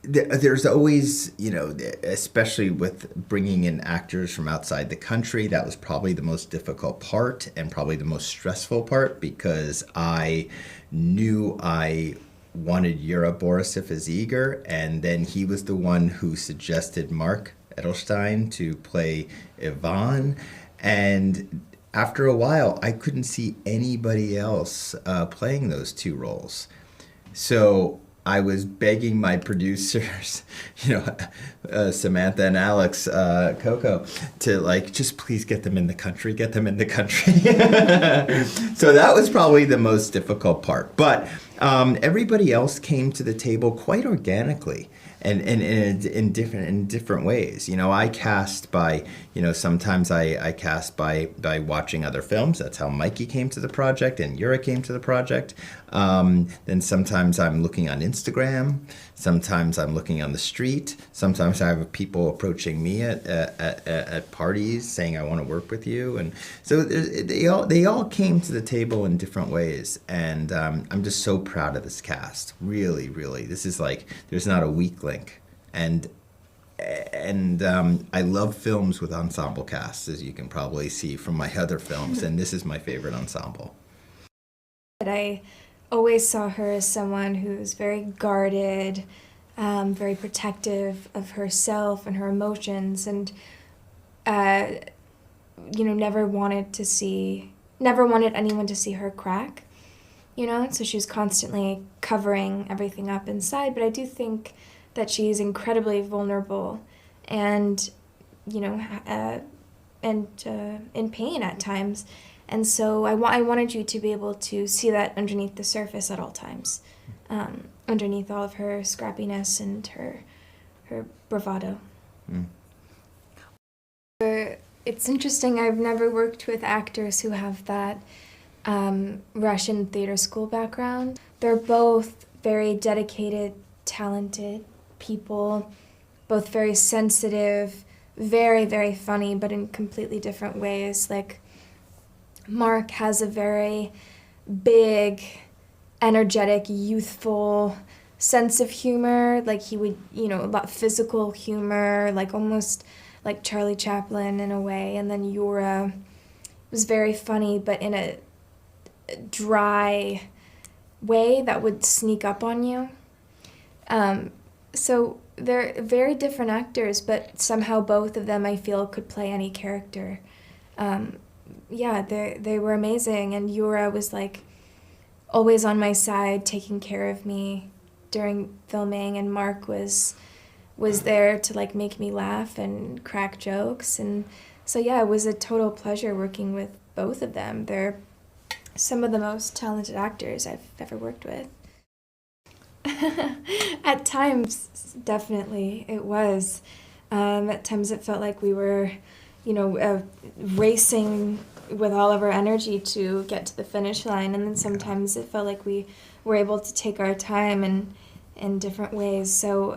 there's always, especially with bringing in actors from outside the country, that was probably the most difficult part and probably the most stressful part because I knew I wanted Yura Borisov as Igor, and then he was the one who suggested Mark Edelstein to play Ivan. And after a while, I couldn't see anybody else playing those two roles. So I was begging my producers, Samantha and Alex, Coco, to just please get them in the country, get them in the country. So that was probably the most difficult part. But everybody else came to the table quite organically. And in different ways. I cast by, sometimes I cast by watching other films. That's how Mikey came to the project and Yura came to the project. Then sometimes I'm looking on Instagram. Sometimes I'm looking on the street. Sometimes I have people approaching me at parties saying I want to work with you. And so they all came to the table in different ways. And I'm just so proud of this cast. Really, really. This is there's not a weak link. And I love films with ensemble casts, as you can probably see from my other films. And this is my favorite ensemble. I always saw her as someone who's very guarded, very protective of herself and her emotions, and never wanted anyone to see her crack. So she was constantly covering everything up inside. But I do think that she's incredibly vulnerable and in pain at times. And so I wanted you to be able to see that underneath the surface at all times, underneath all of her scrappiness and her bravado. Mm. It's interesting, I've never worked with actors who have that Russian theater school background. They're both very dedicated, talented people, both very sensitive, very, very funny, but in completely different ways. Mark has a very big, energetic, youthful sense of humor. He would, a lot physical humor, almost like Charlie Chaplin in a way. And then Yura was very funny, but in a dry way that would sneak up on you. So they're very different actors, but somehow both of them I feel could play any character. They were amazing, and Yura was always on my side, taking care of me during filming, and Mark was there to make me laugh and crack jokes, and so it was a total pleasure working with both of them. They're some of the most talented actors I've ever worked with. At times, definitely, it was. At times it felt like we were, racing with all of our energy to get to the finish line, and then sometimes it felt like we were able to take our time in different ways. So,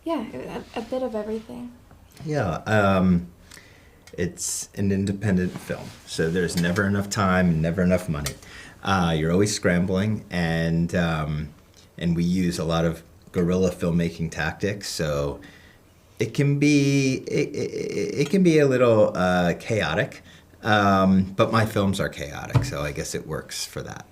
a bit of everything. Yeah, it's an independent film, so there's never enough time and never enough money. You're always scrambling, and we use a lot of guerrilla filmmaking tactics, so it can be a little chaotic, but my films are chaotic, so I guess it works for that.